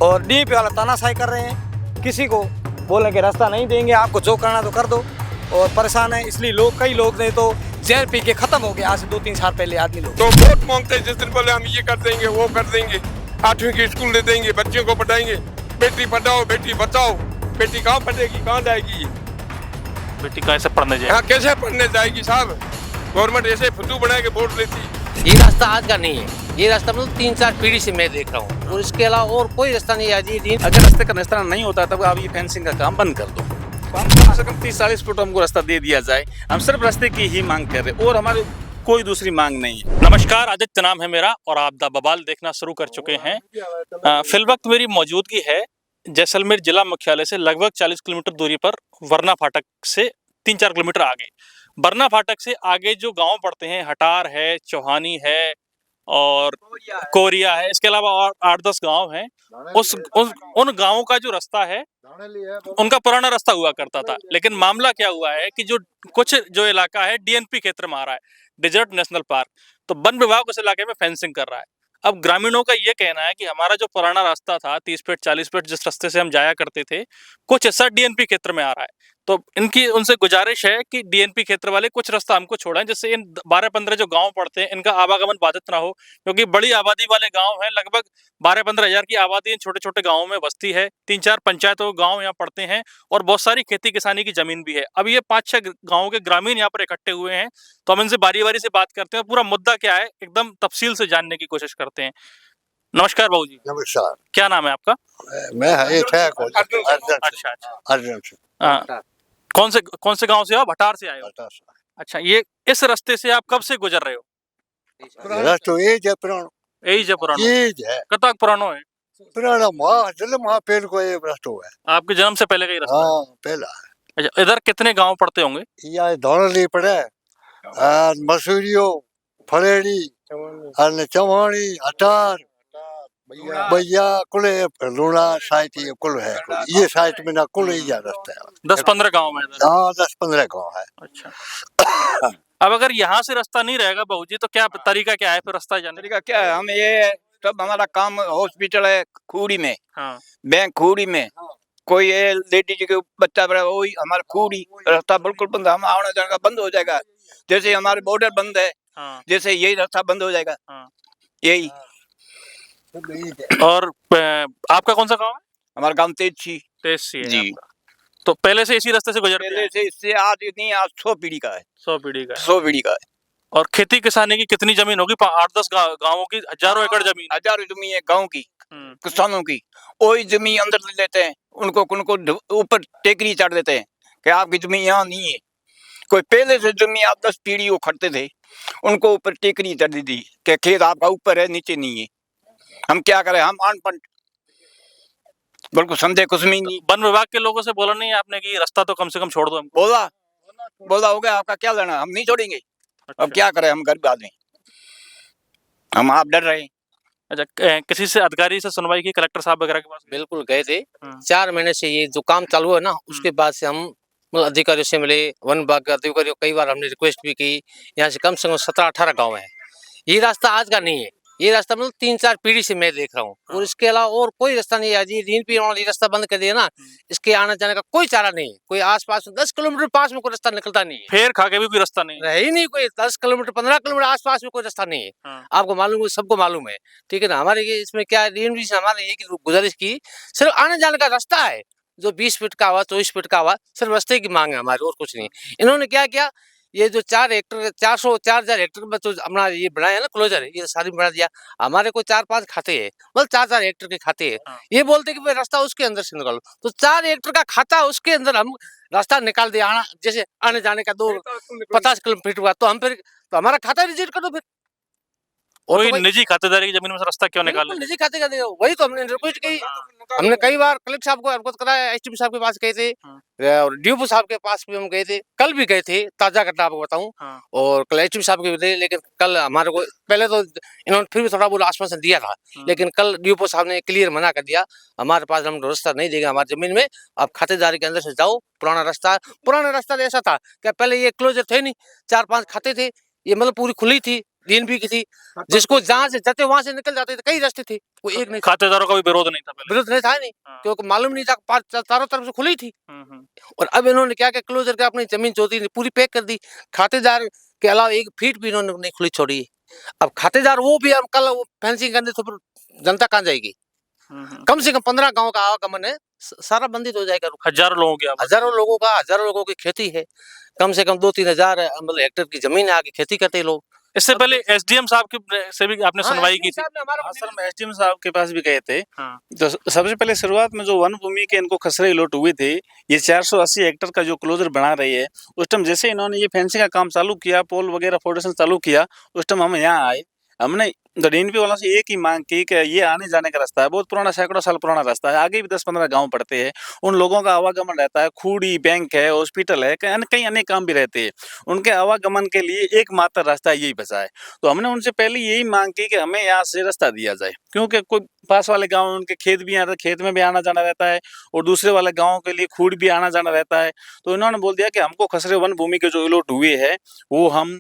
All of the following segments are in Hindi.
और डीपी वाला तानाशाही कर रहे हैं, किसी को बोले कि रास्ता नहीं देंगे, आपको जो करना तो कर दो, और परेशान है। इसलिए लोग, कई लोग ने तो जहर पी के खत्म हो गए आज से 2-3 साल पहले आदमी लोग। तो वोट मांगते हैं, जिस दिन बोले हम ये कर देंगे वो कर देंगे, 8वीं की स्कूल दे देंगे, बच्चियों को पढ़ाएंगे, बेटी पढ़ाओ बेटी बचाओ। बेटी कहाँ पढ़ेगी, कहाँ जाएगी, बेटी कैसे पढ़ने जाए, यहाँ कैसे पढ़ने जाएगी साहब। गवर्नमेंट ऐसे फुद्दू बना के वोट लेती। ये रास्ता आज का नहीं है, ये रास्ता मतलब 3-4 पीढ़ी से मैं देख रहा हूँ, और इसके अलावा और कोई रास्ता नहीं है। अगर रास्ते का निस्तारण नहीं होता तब आप ये फेंसिंग का काम बंद कर दो। हम कम से कम 30-40 फुट हमको रास्ता दे दिया जाए। हम सिर्फ रास्ते की ही मांग कर रहे और हमारे कोई दूसरी मांग नहीं है। नमस्कार, आदित्य नाम है मेरा और आप द बवाल देखना शुरू कर चुके हैं। फिल वक्त मेरी मौजूदगी है जैसलमेर जिला मुख्यालय से लगभग 40 किलोमीटर दूरी पर वरना फाटक से 3-4 किलोमीटर आगे। बरना फाटक से आगे जो गांव पड़ते हैं, हटार है, चौहानी है और कोरिया है, इसके अलावा और 8-10 गांव हैं। उन गांवों का जो रास्ता है उनका पुराना रास्ता हुआ करता था, लेकिन मामला क्या हुआ है कि जो इलाका है डीएनपी क्षेत्र में आ रहा है, डेजर्ट नेशनल पार्क, तो वन विभाग उस इलाके में फेंसिंग कर रहा है। अब ग्रामीणों का ये कहना है कि हमारा जो पुराना रास्ता था 30 फीट 40 फीट जिस रास्ते से हम जाया करते थे, कुछ हिस्सा डीएनपी क्षेत्र में आ रहा है। तो इनकी उनसे गुजारिश है कि डीएनपी क्षेत्र वाले कुछ रास्ता हमको छोड़ें, जिससे इन 12-15 जो गांव पड़ते हैं इनका आवागमन बाधित ना हो, क्योंकि बड़ी आबादी वाले गांव हैं। लगभग 12-15 हजार की आबादी इन छोटे छोटे गाँवों में बसती है। 3-4 पंचायतों गाँव यहाँ पड़ते हैं और बहुत सारी खेती किसानी की जमीन भी है। अब ये 5-6 गाँवों के ग्रामीण यहाँ पर इकट्ठे हुए हैं, तो हम इनसे बारी बारी से बात करते हैं, पूरा मुद्दा क्या है एकदम तफसील से जानने की कोशिश करते हैं। नमस्कार बाबू जी। नमस्कार। क्या नाम है आपका? मैं अच्छा। अर्जुन कौन से गांव से आप? भटार से आए हो? अच्छा, ये इस रास्ते से आप कब से गुजर रहे हो? रास्ता एज है पुरानो, एज है पुरानो, एज है कतक पुरानो है? पुराना माँ पेड़ को ये रास्ता है। आपके जन्म से पहले का ही रास्ता है? हाँ पहला। अच्छा, इधर कितने गांव पड़ते होंगे? ये धौली पड़े, मसूरियो, फलेड़ी, चवाणी, हटार, भैया कुल लूणा साइट, ये कुल है। ये साइट में ना कुल ही रास्ता है। 10-15 गांव में? हाँ 10-15 गाँव है। अच्छा। अब अगर यहाँ से रास्ता नहीं रहेगा बहू जी, तो क्या तरीका क्या है फिर रास्ता जाने? तरीका क्या है, हम ये तब हमारा काम हॉस्पिटल है खूड़ी में, हाँ। बैंक खूड़ी में, कोई लेडीज के बच्चा बड़ा वही हमारा खूड़ी रास्ता बिल्कुल बंद, हम आना जाना बंद हो जाएगा। जैसे हमारे बॉर्डर बंद है, हाँ। जैसे यही रास्ता बंद हो जाएगा। हाँ। यही। और आपका कौन सा गाँव है? हमारा गाँव तेजसी है जी। आपका। तो पहले से इसी रास्ते से गुजरते पहले हैं? से इससे आज नहीं, आज 100 पीढ़ी का है। 100 पीढ़ी का है। 100 पीढ़ी का है। और खेती किसानी की कितनी जमीन होगी? 8-10 गाँवों की हजारों एकड़ जमीन? हजारों जमीन है गाँव की, किसानों की। वही जमीन अंदर ले लेते हैं, उनको ऊपर टेकरी चढ़ देते हैं कि आपकी जमीन यहाँ नहीं है। कोई पहले से जमीन 8-10 पीढ़ी वो खड़ते थे, उनको ऊपर टेकरी चढ़ दी थी कि खेत आपका ऊपर है नीचे नहीं है। हम क्या करें, हम अनपढ़, बिल्कुल समझे कुछ नहीं। वन विभाग के लोगों से बोला नहीं है आपने कि रास्ता तो कम से कम छोड़ दो हमको? बोला हो गया, आपका क्या लेना, हम नहीं छोड़ेंगे। अच्छा। अब क्या करें, हम गरीब आदमी, हम आप डर रहे हैं। अच्छा, किसी से अधिकारी से सुनवाई की, कलेक्टर साहब वगैरह के पास? बिल्कुल गए थे। 4 महीने से ये जो काम चालू है ना, उसके बाद से हम अधिकारियों से मिले, वन विभाग के अधिकारियों, कई बार हमने रिक्वेस्ट भी की। यहाँ से कम 17-18 गाँव है। ये रास्ता आज का नहीं है, ये रास्ता मतलब 3-4 पीढ़ी से मैं देख रहा हूँ, और इसके अलावा और कोई रास्ता नहीं है। ये डीएनपी रास्ता बंद कर दिया ना, इसके आने जाने का कोई चारा नहीं है। कोई आसपास 10 किलोमीटर पास में कोई रास्ता निकलता नहीं है। फेर खा के भी कोई रास्ता नहीं है ही नहीं, कोई 10 किलोमीटर 15 किलोमीटर आसपास में कोई रास्ता नहीं है। आपको मालूम है, सबको मालूम है, ठीक है ना। हमारे ये इसमें क्या है, डीएनपी से हमारे ये गुजारिश की, सिर्फ आने जाने का रास्ता है जो 20 फीट का हुआ, 24 फीट का हुआ, सिर्फ रास्ते की मांग है हमारी, और कुछ नहीं। इन्होंने क्या किया, ये जो 4 हेक्टर 4,000 हेक्टर में तो अपना ये बनाया ना क्लोजर, ये सारी बना दिया। हमारे को 4-5 खाते हैं, मतलब 4-4 हेक्टर के खाते हैं। ये बोलते कि भाई रास्ता उसके अंदर से निकालो, तो 4 हेक्टर का खाता उसके अंदर हम रास्ता निकाल दिया। जैसे आने जाने का 50 किलोमीटर हुआ, तो हम फिर तो हमारा खाता रिजेक्ट कर दो फिर। कोई निजी खातेदारी की जमीन में से रास्ता क्यों निकाल? निजी खाते का देगा, वही तो हमने रिक्वेस्ट की। हमने कई बार कलेक्टर साहब को अवगत कराया, एसडीपी साहब के पास गए थे, और डीओपी साहब के पास भी हम गए थे, कल भी गए थे, ताजा घटना आपको बताऊं। और कल एसडीपी साहब के भी थे, लेकिन कल हमारे को पहले तो इन्होंने फिर भी थोड़ा बहुत आश्वासन दिया था, लेकिन कल डीओपी साहब ने क्लियर मना कर दिया, हमारे पास हम रास्ता नहीं देगा हमारी जमीन में, आप खातेदारी के अंदर से जाओ। पुराना रास्ता तो ऐसा था कि पहले ये क्लोजर थे नहीं, 4-5 खाते थे, ये मतलब पूरी खुली थी, डीएनपी की थी, जिसको जहाँ से जाते वहां से निकल जाते थे, कई रास्ते थे, वो एक नहीं था। खातेदारों का भी विरोध नहीं था पहले। विरोध नहीं था नहीं, हाँ। क्योंकि मालूम नहीं था, चारों तरफ से खुली थी। हम्म। और अब इन्होंने क्या क्या क्लोजर का अपनी जमीन जो थी पूरी पैक कर दी, खातेदार के अलावा 1 फीट भी इन्होंने नहीं खुली छोड़ी है। अब खातेदार वो भी, अब कल फेंसिंग करने तो फिर जनता कहाँ जाएगी? कम से कम 15 गांव का आवागमन है, सारा बंदित हो जाएगा। हजारों लोगों की आबादी। हजारों लोगों की खेती है, कम से कम 2-3 हजार मतलब हेक्टेयर की जमीन है, आगे खेती करते हैं लोग। इससे पहले एसडीएम साहब के से भी आपने सुनवाई की थी। हाँ सर, हम एसडीएम साहब के पास भी गए थे। हाँ। तो सबसे पहले शुरुआत में जो वन भूमि के इनको खसरे लौट हुए थे, ये 480 हेक्टेयर का जो क्लोजर बना रही है, उस टाइम जैसे इन्होंने ये फेंसिंग का काम चालू किया, पोल वगैरह फाउंडेशन चालू किया, उस टाइम हम यहाँ आए। हमने तो डीएनपी वालों से एक ही मांग की कि ये आने जाने का रास्ता है, बहुत पुराना, सैकड़ों साल पुराना रास्ता है, आगे भी 10-15 गांव पड़ते हैं, उन लोगों का आवागमन रहता है, खूड़ी, बैंक है, हॉस्पिटल है, कई अन्य काम भी रहते हैं, उनके आवागमन के लिए एकमात्र रास्ता यही बचा है। तो हमने उनसे पहले यही मांग की कि हमें यहाँ से रास्ता दिया जाए, क्योंकि कोई पास वाले गाँव में उनके खेत भी यहाँ, खेत में भी आना जाना रहता है, और दूसरे वाले गाँव के लिए खूड़ भी आना जाना रहता है। तो इन्होंने बोल दिया कि हमको खसरे वन भूमि के जो अलॉट हुए है, वो हम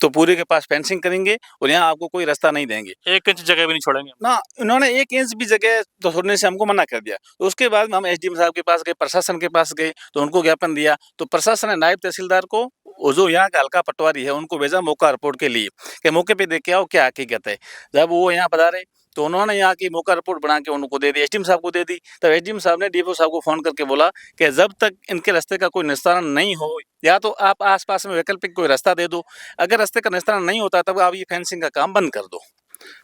तो पूरे के पास फेंसिंग करेंगे और यहाँ आपको कोई रास्ता नहीं देंगे, 1 इंच जगह भी नहीं छोड़ेंगे ना। इन्होंने 1 इंच भी जगह तो छोड़ने से हमको मना कर दिया। तो उसके बाद में हम एसडीएम साहब के पास गए, प्रशासन के पास गए, तो उनको ज्ञापन दिया। तो प्रशासन ने नायब तहसीलदार को, वो जो यहाँ का हल्का पटवारी है, उनको भेजा मौका रिपोर्ट के लिए कि मौके पे देख के आओ क्या हकीकत है। जब वो यहाँ पधारे तो उन्होंने यहाँ की मौका रिपोर्ट बना के उनको दे दी, एसडीएम साहब को दे दी। तब एसडीएम साहब ने डीपो साहब को फोन करके बोला कि जब तक इनके रास्ते का कोई निस्तारण नहीं हो, या तो आप आसपास में वैकल्पिक कोई रास्ता दे दो, अगर रास्ते का निस्तारण नहीं होता तब आप ये फेंसिंग का काम बंद कर दो।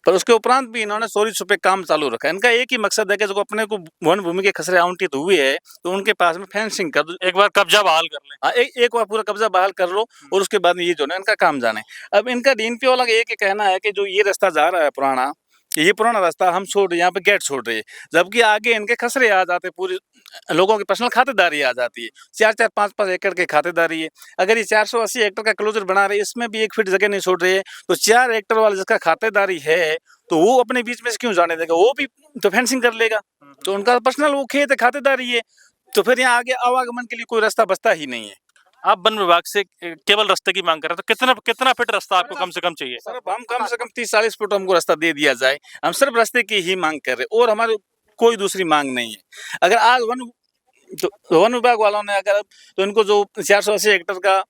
पर उसके उपरांत भी इन्होंने चोरी छुपे काम चालू रखा। इनका एक ही मकसद है कि जो अपने को वन भूमि के खसरे आवंटित हुए है, तो उनके पास में फेंसिंग कर दो, एक बार कब्जा बहाल कर लें। हाँ, एक बार पूरा कब्जा बहाल कर लो, और उसके बाद में ये जो है इनका काम जाने। अब इनका डीएनपी वाला एक ही कहना है कि जो ये रास्ता जा रहा है पुराना, ये पुराना रास्ता हम छोड़ रहे, यहाँ पे गेट छोड़ रहे हैं, जबकि आगे इनके खसरे आ जाते, पूरे लोगों की पर्सनल खातेदारी आ जाती है, 4-4, 5-5 एकड़ की खातेदारी है। अगर ये 480 हेक्टेयर का क्लोजर बना रहे, इसमें भी 1 फीट जगह नहीं छोड़ रहे हैं, तो 4 हेक्टेयर वाला जिसका खातेदारी है, तो वो अपने बीच में से क्यों जाने देगा? वो भी तो फेंसिंग कर लेगा। तो उनका पर्सनल वो खेत है, खातेदारी है, तो फिर यहाँ आगे आवागमन के लिए कोई रास्ता बचता ही नहीं है। आप वन विभाग से केवल रास्ते की मांग कर रहे हैं, तो कितना फीट रास्ता आपको कम से कम चाहिए? सर हम कम से कम 30-40 फुट हमको रास्ता दे दिया जाए, हम सिर्फ रास्ते की ही मांग कर रहे, और हमारी कोई दूसरी मांग नहीं है। अगर आज वन विभाग वालों ने अगर, तो इनको जो 480 हेक्टेयर का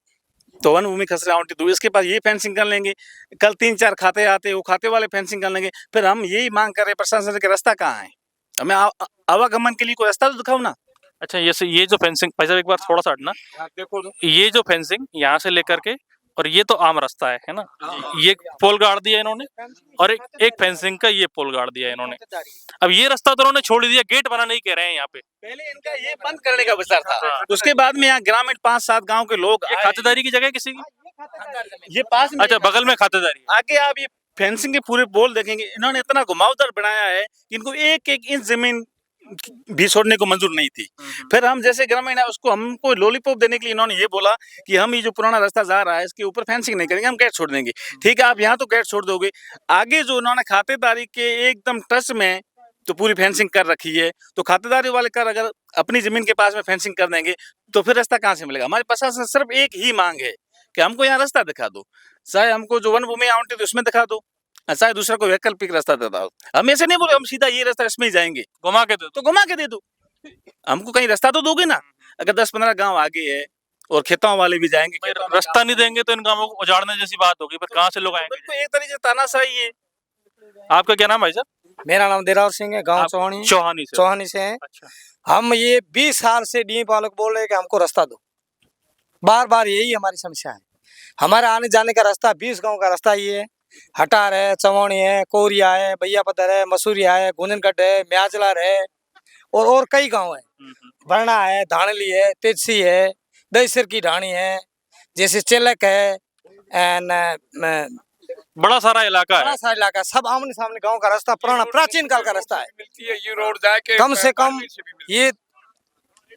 तो वन भूमि खसरे आवंटित हुई, इसके पास ये फेंसिंग कर लेंगे, कल 3-4 खाते आते, वो खाते वाले फेंसिंग कर लेंगे, फिर हम यही मांग कर रहे प्रशासन से कि रास्ता कहाँ है, हमें आवागमन के लिए कोई रास्ता तो दिखाओ ना। अच्छा, ये जो फेंसिंग, भाई साहब एक बार थोड़ा सा हटना, देखो ये जो फेंसिंग यहाँ से लेकर के, और ये तो आम रास्ता है ना, ये पोल गाड़ दिया इन्होंने, और एक फेंसिंग का ये पोल गाड़ दिया इन्होंने। अब ये रास्ता तो उन्होंने छोड़ दिया, गेट बनाने ही कह रहे हैं यहाँ पे। पहले इनका ये बंद करने का विचार था, उसके बाद में यहाँ ग्रामीण 5-7 गांव के लोग, ये खातेदारी की जगह किसी की? ये पास में, अच्छा, बगल में खातेदारी। आगे आप ये फेंसिंग के पूरे पोल देखेंगे, इन्होंने इतना घुमावदार बनाया है कि इनको 1-1 इंच जमीन भी छोड़ने को मंजूर नहीं थी। फिर हम जैसे ग्रामीण है, उसको हमको लॉलीपॉप देने के लिए इन्होंने ये बोला कि हम ये जो पुराना रास्ता जा रहा है, इसके ऊपर फेंसिंग नहीं करेंगे, हम गेट छोड़ देंगे। ठीक है, आप यहाँ तो गेट छोड़ दोगे, आगे जो उन्होंने खातेदारी के एकदम टच में तो पूरी फेंसिंग कर रखी है, तो खातेदारी वाले कर अगर अपनी जमीन के पास में फेंसिंग कर देंगे, तो फिर रास्ता कहाँ से मिलेगा? हमारे प्रशासन सिर्फ एक ही मांग है कि हमको यहाँ रास्ता दिखा दो, चाहे हमको जो वन भूमि आवंटित उसमें दिखा दो, चाहे दूसरा कोई वैकल्पिक रास्ता देता हो। हम ऐसे नहीं बोले हम सीधा ये रास्ता इसमें ही जाएंगे, घुमा के दे तो घुमा के दे दो, हमको कहीं रास्ता तो दोगे ना। अगर 10-15 गांव आगे है और खेतों वाले भी जाएंगे, रास्ता नहीं देंगे तो इन गांवों को उजाड़ने जैसी बात होगी, फिर कहाँ से लोग आएंगे? तो एक तरीके से तानाशाही है। आपका क्या नाम भाई साहब? मेरा नाम देरावर सिंह है, गांव आप चौहानी चौहानी से है। अच्छा, हम ये 20 साल से डीएम वालों को बोल रहे हैं कि हमको रास्ता दो, बार बार यही हमारी समस्या है। हमारा आने जाने का रास्ता 20 गांव का रास्ता ये है, हटार है, चमौनी है, कोरिया है, भैया पत्थर है, मसूरिया है, गुंजनगढ़ है, म्याजलार है, और कई गांव है, बरना है, धानली है, तेजसी है, दहीसर की ढाणी है, जैसे चेलक है, बड़ा सारा इलाका है। बड़ा सारा इलाका, सब आमने सामने गांव का रास्ता, पुराना प्राचीन काल का रास्ता है। मिलती है ये रोड जाके कम से कम ये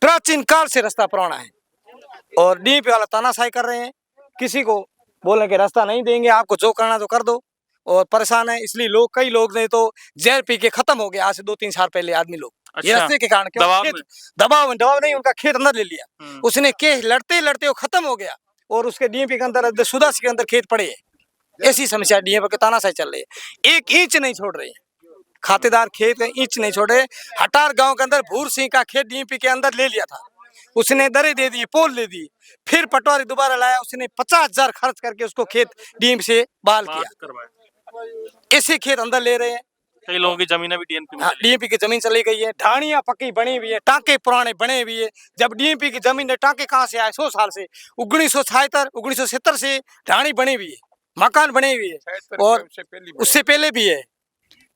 प्राचीन काल से रास्ता पुराना है, और डीपी वाला तानाशाही कर रहे हैं, किसी को बोले कि रास्ता नहीं देंगे, आपको जो करना तो कर दो, और परेशान है। इसलिए कई लोग नहीं तो जहर पी के खत्म हो गए आज से 2-3 साल पहले आदमी लोग। ये अच्छा, रास्ते के कारण, दबाव नहीं, उनका खेत अंदर ले लिया, उसने केस लड़ते लड़ते वो खत्म हो गया, और उसके डीएपी के अंदर सुदासी के अंदर खेत पड़े है। ऐसी समस्या डीएम के तानाशाही चल रही है। एक इंच नहीं छोड़ रही है, खातेदार खेत का इंच नहीं छोड़े। हटार गांव के अंदर भूर सिंह का खेत डीएमपी के अंदर ले लिया था, उसने दरे दे दी, पोल दे दी, फिर पटवारी दोबारा लाया, उसने 50,000 खर्च करके उसको खेत डीएम से बहाल किया। ऐसे खेत अंदर ले रहे हैं। कई लोगों की जमीनें भी डीएनपी में हाँ, चली डीएमपी की जमीन चली गई है, ढाणियां पक्की बनी हुई है, टांके पुराने बने हुए है। जब डीएमपी की जमीन है, टांके कहाँ से आए? 100 साल से, 1976 1970 से ढाणी बनी हुई है, मकान बने हुए है, और उससे पहले भी है,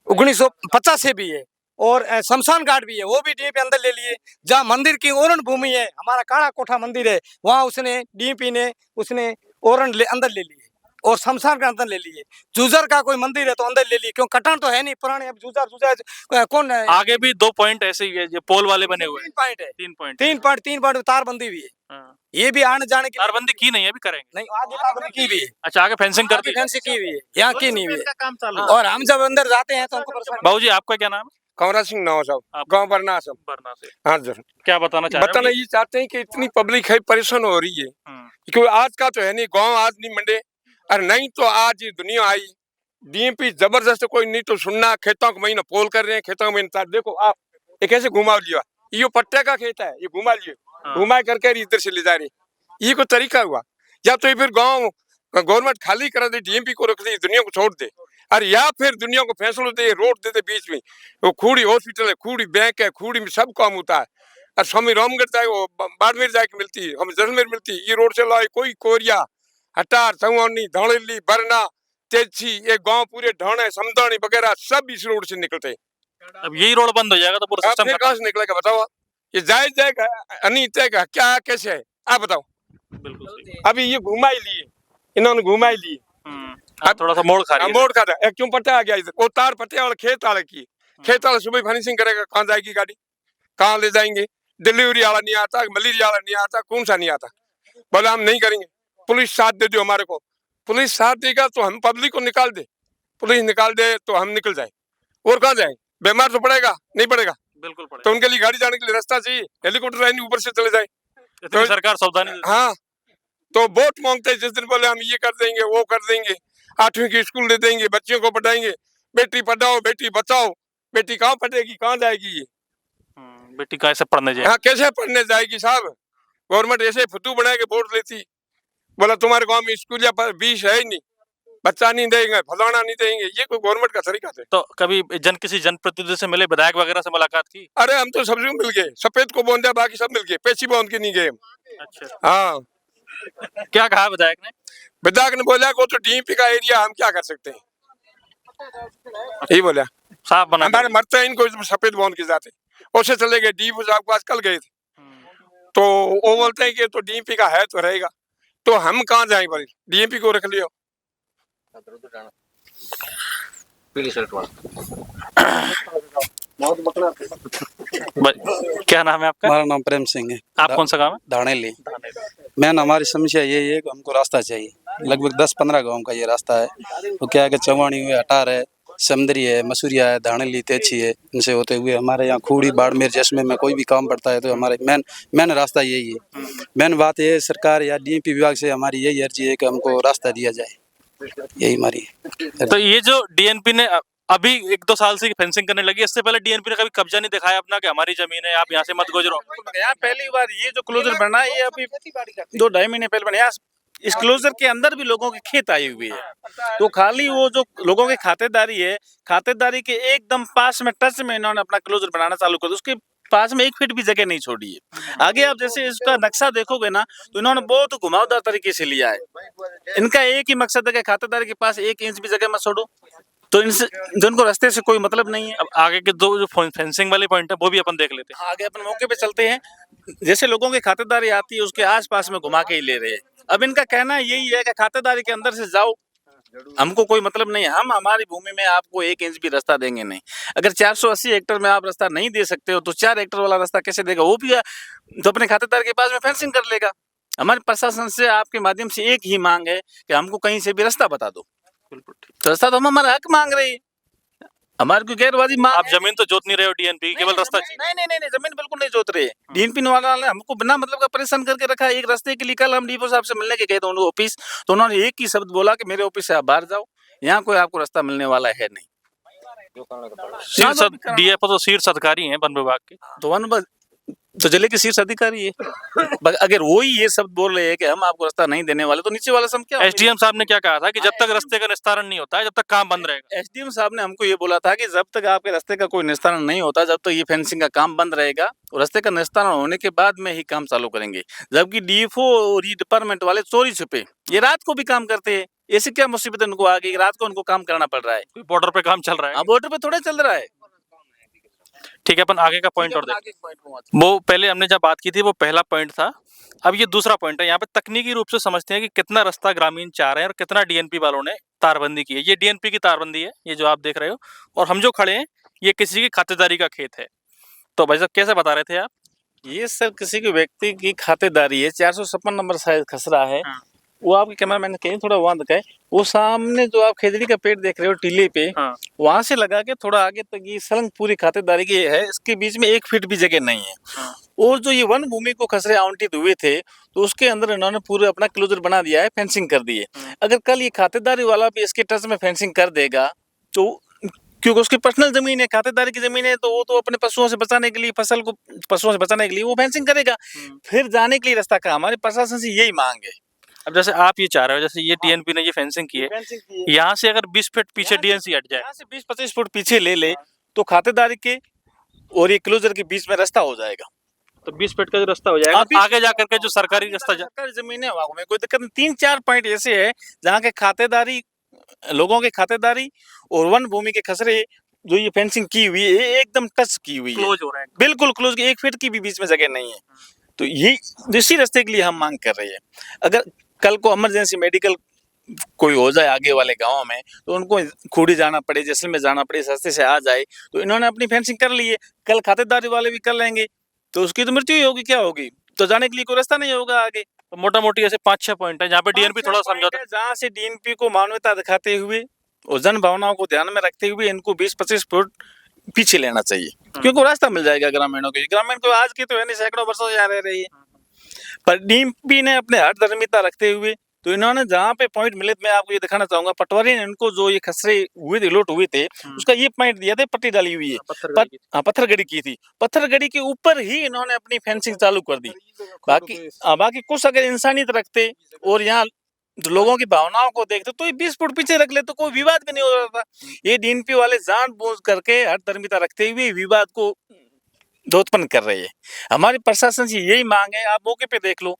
1950 से भी है, और शमशान घाट भी है, वो भी डीएमपी अंदर ले लिए। जहाँ मंदिर की ओरण भूमि है, हमारा काड़ा कोठा मंदिर है, वहाँ उसने डीएमपी ने उसने ओरण अंदर ले लिए, और शमशान का अंदर ले लिए। जूजर का कोई मंदिर है तो अंदर ले लिए, क्यों कटान तो है नहीं पुराने। अब जूजर कौन है? आगे भी 2 पॉइंट ऐसे ही है जो पोल वाले बने हुए हैं। 3 पॉइंट है, 3 पॉइंट तारबंदी भी है। हाँ। ये भी आने जाने की तारबंदी की नहीं है, अभी करेंगे। नहीं, आगे तारबंदी की भी है, अच्छा, आगे फेंसिंग कर दी। फेंसिंग की हुई है, यहाँ की नहीं हुई है। काम चालू और हम जब अंदर जाते हैं तो हमको परेशानी। बाबू जी, आपका क्या नाम है? कमरा सिंह नाव साहब, आप- गांव बरना साहब। बरना से। हाँ सर, क्या बताना चाह रहे बताना हो? ये चाहते हैं कि इतनी पब्लिक है परेशान हो रही है, हम्म, क्योंकि आज का तो है नहीं, गांव आज नहीं मंडे, और नहीं तो आज ये दुनिया आई। डीएमपी जबरदस्त, कोई नहीं तो सुनना, खेतों को महीना पोल कर रहे हैं, खेतों को महीना देखो आप, ये कैसे घुमा लिया, ये पट्टे का खेत है, ये घुमा लिए, हाँ। घुमा करके इधर से ले जा रहे, ये कोई तरीका हुआ? या तो ये फिर गाँव गवर्नमेंट खाली करा दे, डीएमपी को रख दे, दुनिया को छोड़ दे, और या फिर दुनिया को फैसला दे, रोड दे दे बीच में। वो खूड़ी हॉस्पिटल है, खूड़ी बैंक है, खूड़ी में सब काम होता है, और स्वामी रामगढ़ जाए वो बाड़मेर जाके मिलती है, हमें जैसलमेर मिलती है, ये रोड से लाए कोई कोरिया, हटार, संगवानी, धौड़ेली, बरना, तेजी, ये गांव पूरे ढाणे, समदानी वगैरह सब इस रोड से निकलते हैं। अब यही रोड बंद हो जाएगा तो पूरा आप सिस्टम फिर कहाँ से निकलेगा बताओ? ये जायज जाएगा अनित जाएगा क्या, कैसे है आप बताओ? बिल्कुल सही। अभी ये घुमा ही लिए, इन्होंने घुमा ही लिए, अब थोड़ा सा मोड़ खा रही है। मोड़ खा रहा है, क्यों पट्टा आ गया इधर? वो तार पट्टे वाला खेत वाले की, खेत वाला सुबह फिनिशिंग करेगा, कहाँ जाएगी गाड़ी, कहाँ ले जाएंगे? डिलीवरी वाला नहीं आता, मलेरिया वाला नहीं आता, कौन सा नहीं आता? बोले हम नहीं करेंगे, पुलिस साथ दे दो हमारे को। पुलिस साथ देगा तो हम पब्लिक को निकाल दे, पुलिस निकाल दे तो हम निकल जाए, और कहाँ जाए? बीमार तो पड़ेगा नहीं पड़ेगा? बिल्कुल पड़ेगा। तो उनके लिए गाड़ी जाने के लिए रास्ता चाहिए, हेलीकॉप्टर है नहीं, ऊपर से चले जाए। इतनी सरकार सावधानी। हाँ, तो वोट मांगते हैं, जिस दिन बोले हम ये कर देंगे वो कर देंगे, 8वीं की स्कूल दे देंगे, बच्चियों को पढ़ाएंगे, बेटी पढ़ाओ बेटी बचाओ, बेटी कहाँ पढ़ेगी, कहाँ जाएगी ये? बेटी कैसे पढ़ने जाए? हाँ, कैसे पढ़ने जाएगी साहब? गवर्नमेंट ऐसे फुद्दू बना के वोट लेती, बोला तुम्हारे गांव में स्कूल या 20 है ही नहीं, बच्चा नहीं देंगे, फलाना नहीं देंगे, ये कोई गवर्नमेंट का तरीका है? तो कभी किसी जनप्रतिनिधि से मिले, विधायक वगैरह से मुलाकात की? अरे हम तो सबसे मिल गए, सफेद को बोंदा, बाकी सब मिल गए, पेची बोंद के नहीं गए हम। अच्छा, हाँ, क्या कहा विधायक ने? विधायक ने बोला को तो डीएमपी का एरिया, हम क्या कर सकते हैं, यही बोला। साफ बना हमारे मरते हैं इनको सफेद बोंद के जाते, उसे चले गए, डीएमपी साहब के पास कल गए थे, तो वो बोलते हैं कि तो डीएमपी का है तो रहेगा, तो हम कहाँ जाए भाई? डीएमपी को रख लियो। क्या नाम है आपका? हमारा नाम प्रेम सिंह है। आप कौन सा गाँव है? धानेली। मैन हमारी समस्या यही है कि हमको रास्ता चाहिए, लगभग 10-15 गांव का ये रास्ता है। तो क्या है कि चवाणी हुए, हटार है, समदरी है, मसूरिया है, धानेली, तेछी है, इनसे होते हुए हमारे यहाँ खूड़ी, बाड़मेर, जैसलमेर में कोई भी काम पड़ता है तो हमारे मेन रास्ता यही है। मेन बात ये है, सरकार या डीएमपी विभाग से हमारी यही अर्जी है कि हमको रास्ता दिया जाए, यही हमारी है। तो ये जो डीएनपी ने अभी 1-2 साल से फेंसिंग करने लगी, इससे पहले डीएनपी ने कभी कब्जा नहीं दिखाया अपना कि हमारी जमीन है, आप यहाँ से मत गुजरो? यहाँ पहली बार ये जो क्लोजर बना है, ये अभी 2-2.5 महीने पहले बना। यहाँ इस क्लोजर के अंदर भी लोगों के खेत आए हुए हैं, तो खाली वो जो लोगों की खातेदारी है, खातेदारी के एकदम पास में, टच में इन्होंने अपना क्लोजर बनाना चालू कर दिया। उसके पास में 1 फीट भी जगह नहीं छोड़ी है। आगे आप जैसे इसका नक्शा देखोगे ना, तो इन्होंने बहुत घुमावदार तरीके से लिया है। इनका एक ही मकसद है कि खातेदारी के पास 1 इंच भी जगह मत छोड़ो, तो इनसे जिनको रास्ते से कोई मतलब नहीं है। अब आगे के 2 जो फेंसिंग वाले पॉइंट है वो भी अपन देख लेते हैं। आगे अपन मौके पे चलते हैं। जैसे लोगों की खातेदारी आती है, उसके आसपास में घुमा के ही ले रहे हैं। अब इनका कहना यही है कि खातेदारी के अंदर से जाओ, हमको कोई मतलब नहीं है, हम हमारी भूमि में आपको 1 इंच भी रास्ता देंगे नहीं। अगर 480 हेक्टेयर में आप रास्ता नहीं दे सकते हो, तो 4 हेक्टेयर वाला रास्ता कैसे देगा? वो भी तो अपने खातेदार के पास में फेंसिंग कर लेगा। हमारे प्रशासन से आपके माध्यम से एक ही मांग है कि हमको कहीं से भी रास्ता बता दो। तो रास्ता तो हम हमारा हक मांग रहे हैं। हमारे को गैरवादी मांग आप है। जमीन तो जोत नहीं रहे हो डीएनपी, केवल रास्ता चाहिए। नहीं, जमीन बिल्कुल नहीं जोत रहे। डीएनपी वाला ने हमको बिना मतलब का परेशान करके रखा है। एक रास्ते के लिए कल हम डीपो साहब से मिलने के गए थे उनके ऑफिस, तो उन्होंने एक ही शब्द बोला कि मेरे ऑफिस से आप बाहर जाओ, यहाँ कोई आपको रास्ता मिलने वाला है नहीं। शीर्ष डीएफओ तो शीर्ष अधिकारी हैं वन विभाग के। तो तो जिले के शीर्ष अधिकारी है। अगर वो ही ये शब्द बोल रहे हैं कि हम आपको रास्ता नहीं देने वाले, तो नीचे वाला सब क्या? एसडीएम साहब ने क्या कहा था कि जब तक रास्ते का निस्तारण नहीं होता है, जब तक काम बंद रहेगा। एसडीएम साहब ने हमको ये बोला था कि जब तक आपके रास्ते का कोई निस्तारण नहीं होता, जब तक ये फेंसिंग का काम बंद रहेगा, और रास्ते का निस्तारण होने के बाद में ही काम चालू करेंगे। जबकि डीएफओ और ये डिपार्टमेंट वाले चोरी छुपे ये रात को भी काम करते हैं। ऐसी क्या मुसीबत उनको आ गई, रात को उनको काम करना पड़ रहा है। बॉर्डर पे काम चल रहा है। बॉर्डर पे थोड़ा चल रहा है। ठीक है, अपन आगे का पॉइंट और देखते। वो पहले हमने जब बात की थी वो पहला पॉइंट था, अब ये दूसरा पॉइंट है। यहाँ पे तकनीकी रूप से समझते हैं कि कितना रास्ता ग्रामीण चाह रहे हैं और कितना डीएनपी वालों ने तारबंदी की है। ये डीएनपी की तारबंदी है, ये जो आप देख रहे हो, और हम जो खड़े हैं ये किसी की खातेदारी का खेत है। तो भाई साहब कैसे बता रहे थे आप? ये सर किसी के व्यक्ति की खातेदारी है। 456 नंबर शायद खसरा है। वो आपके कैमरा मैन कहीं थोड़ा वहां दिखाए, वो सामने जो आप खेजड़ी का पेड़ देख रहे हो टीले पे, वहां से लगा के थोड़ा आगे तक ये सलंग पूरी खातेदारी की है। इसके बीच में 1 फीट भी जगह नहीं है। और जो ये वन भूमि को खसरे आवंटित हुए थे, तो उसके अंदर इन्होंने पूरे अपना क्लोजर बना दिया है, फेंसिंग कर दी है। अगर कल ये खातेदारी वाला भी इसके टच में फेंसिंग कर देगा, तो क्योंकि उसकी पर्सनल जमीन है, खातेदारी की जमीन है, तो वो तो अपने पशुओं से बचाने के लिए, फसल को पशुओं से बचाने के लिए वो फेंसिंग करेगा। फिर जाने के लिए रास्ता कहाँ? हमारे प्रशासन से यही मांग है। अब जैसे आप ये चाह रहे हो, जैसे ये डीएनपी ने ये फेंसिंग की है, यहाँ से अगर 20 फीट पीछे डीएनसी हट जाए, यहाँ से 20-25 फुट पीछे ले ले, तो खातेदारी के और ये क्लोजर के बीच में रास्ता हो जाएगा। तो 20 फीट का जो रास्ता हो जाएगा, आगे जाकर के जो सरकारी रास्ता सरकारी जमीन है वहां में कोई दिक्कत नहीं। 3-4 पॉइंट ऐसे है जहाँ के खातेदारी, लोगों के खातेदारी और वन भूमि के खसरे जो ये फेंसिंग की हुई है, एकदम टच की हुई है, क्लोज हो रहा है, बिल्कुल क्लोज। 1 फीट की भी बीच में जगह नहीं है। तो ये इसी रास्ते के लिए हम मांग कर रहे हैं। अगर कल को इमरजेंसी मेडिकल कोई हो जाए आगे वाले गांव में, तो उनको खूड़ी जाना पड़े, जैसलमेर जाना पड़े, रास्ते से आ जाए, तो इन्होंने अपनी फेंसिंग कर ली है, कल खातेदारी वाले भी कर लेंगे, तो उसकी तो मृत्यु ही होगी। क्या होगी? तो जाने के लिए कोई रास्ता नहीं होगा आगे। तो मोटा मोटी ऐसे 5-6 पॉइंट है जहाँ पे डीएनपी थोड़ा समझौता, जहाँ से डीएनपी को मानवता दिखाते हुए और जन भावनाओं को ध्यान में रखते हुए इनको 20-25 फुट पीछे लेना चाहिए, क्योंकि रास्ता मिल जाएगा ग्रामीणों के। ग्रामीण को आज की तो है नहीं, सैकड़ों वर्षों से यहाँ रह रही है। पर डीएनपी ने अपने हर धर्मिता रखते हुए, तो इन्होंने जहाँ पे पॉइंट मिले, मैं आपको ये दिखाना चाहूंगा, पटवारी ने इनको जो ये खसरे हुए थे, लूट हुए थे, उसका ये पॉइंट दिया था, पट्टी डाली हुई है, पत्थरगड़ी की थी। पत्थरगड़ी के ऊपर ही इन्होंने अपनी फेंसिंग चालू कर दी। बाकी कुछ अगर इंसानियत रखते और यहाँ लोगों की भावनाओं को देखते, तो ये 20 फुट पीछे रख ले तो कोई विवाद भी नहीं हो रहा था। ये डीएनपी वाले जानबूझ करके हर धर्मिता रखते हुए विवाद को उत्पन्न कर रही है। हमारी प्रशासन से यही मांग है, आप मौके पे देख लो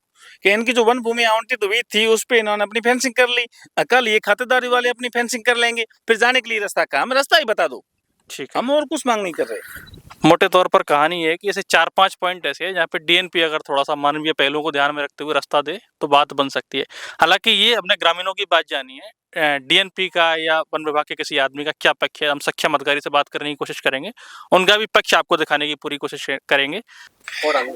कि इनकी जो वन भूमि आवंटित हुई थी उस पे इन्होंने अपनी फेंसिंग कर ली, कल ये खातेदारी वाले अपनी फेंसिंग कर लेंगे, फिर जाने के लिए रास्ता कहाँ? हमें रास्ता ही बता दो। ठीक है, हम और कुछ मांग नहीं कर रहे। मोटे तौर पर कहानी है कि ऐसे 4-5 पॉइंट ऐसे हैं जहाँ पे डीएनपी अगर थोड़ा सा मानवीय पहलुओं को ध्यान में रखते हुए रास्ता दे तो बात बन सकती है। हालांकि ये अपने ग्रामीणों की बात जानी है, डीएनपी का या वन विभाग के किसी आदमी का क्या पक्ष है, हम सक्षम अधिकारी से बात करने की कोशिश करेंगे, उनका भी पक्ष आपको दिखाने की पूरी कोशिश करेंगे।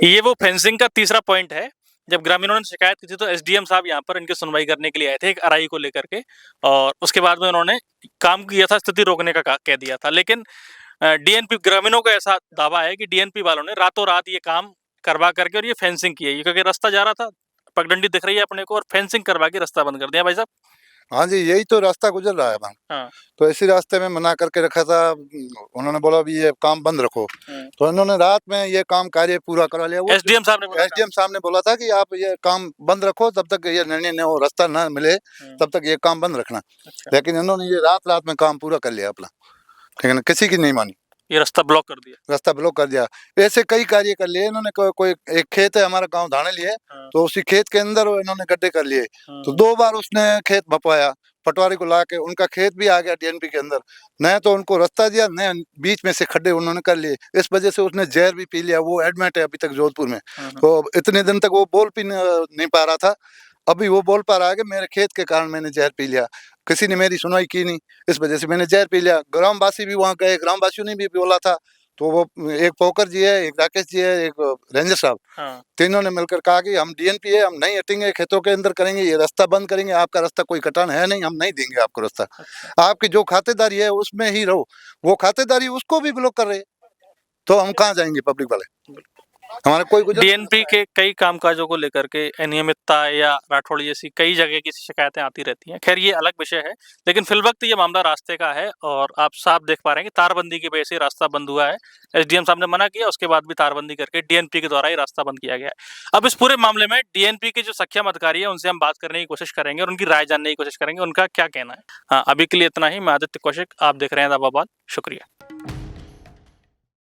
ये वो फेंसिंग का तीसरा पॉइंट है। जब ग्रामीणों ने शिकायत की थी तो एसडीएम साहब यहाँ पर इनकी सुनवाई करने के लिए आए थे एक अराई को लेकर के, और उसके बाद में उन्होंने काम किया था, स्थिति रोकने का कह दिया था। लेकिन डीएनपी ग्रामीणों का ऐसा दावा है कि डीएनपी वालों ने रातों रात ये काम करवा करके और ये फेंसिंग की है, क्योंकि रास्ता जा रहा था, पगडंडी दिख रही है अपने को, और फेंसिंग करवा के रास्ता बंद कर दिया। भाई साहब, हाँ जी, यही तो रास्ता गुजर रहा है वहाँ। हाँ। तो इसी रास्ते में मना करके रखा था, उन्होंने बोला भी ये काम बंद रखो, तो इन्होंने रात में ये काम कार्य पूरा करा लिया। एसडीएम साहब ने बोला था कि आप ये काम बंद रखो, तब तक ये निर्णय न हो, रास्ता न मिले तब तक ये काम बंद रखना। लेकिन इन्होंने ये रात में काम पूरा कर लिया अपना, लेकिन किसी की नहीं मानी, ये रास्ता ब्लॉक कर दिया। रास्ता ब्लॉक कर दिया। ऐसे कई कार्य कर लिए इन्होंने। कोई एक खेत है हमारा गांव धाने लिए, तो उसी खेत के अंदर इन्होंने गड्ढे कर लिए, तो 2 बार उसने खेत भपवाया, पटवारी को ला के उनका खेत भी आ गया डीएनपी के अंदर, न तो उनको रास्ता दिया, न बीच में से खड्डे उन्होंने कर लिए। इस वजह से उसने जहर भी पी लिया, वो एडमिट है अभी तक जोधपुर में। तो इतने दिन तक वो बोल भी नहीं पा रहा था, अभी वो बोल पा रहा है कि मेरे खेत के कारण मैंने जहर पी लिया, किसी ने मेरी सुनवाई की नहीं, इस वजह से मैंने जहर पी लिया। ग्रामवासी भी वहाँ गए, ग्रामवासियों ने भी बोला था, तो वो एक पोकर जी है, एक राकेश जी है, एक रेंजर साहब, हाँ तीनों ने मिलकर कहा कि हम डीएनपी है, हम नहीं हटेंगे, खेतों के अंदर करेंगे, ये रास्ता बंद करेंगे, आपका रास्ता कोई कटान है नहीं, हम नहीं देंगे आपको रास्ता, आपकी जो खातेदारी है उसमें ही रहो। वो खातेदारी उसको भी ब्लॉक कर रहे हैं, तो हम कहाँ जाएंगे पब्लिक वाले, हमारा कोई गुजर। डीएनपी के कई कामकाजों को लेकर के अनियमितता या राठौड़ जैसी कई जगह की शिकायतें आती रहती हैं। खैर ये अलग विषय है, लेकिन फिलवक्त ये मामला रास्ते का है और आप साफ देख पा रहे हैं कि तारबंदी की वजह से रास्ता बंद हुआ है। एसडीएम साहब ने मना किया, उसके बाद भी तारबंदी करके डीएनपी के द्वारा ही रास्ता बंद किया गया है। अब इस पूरे मामले में डीएनपी के जो सक्षम अधिकारी है उनसे हम बात करने की कोशिश करेंगे और उनकी राय जानने की कोशिश करेंगे, उनका क्या कहना है। हाँ, अभी के लिए इतना ही। मैं आदित्य कौशिक, आप देख रहे हैं द बवाल। शुक्रिया।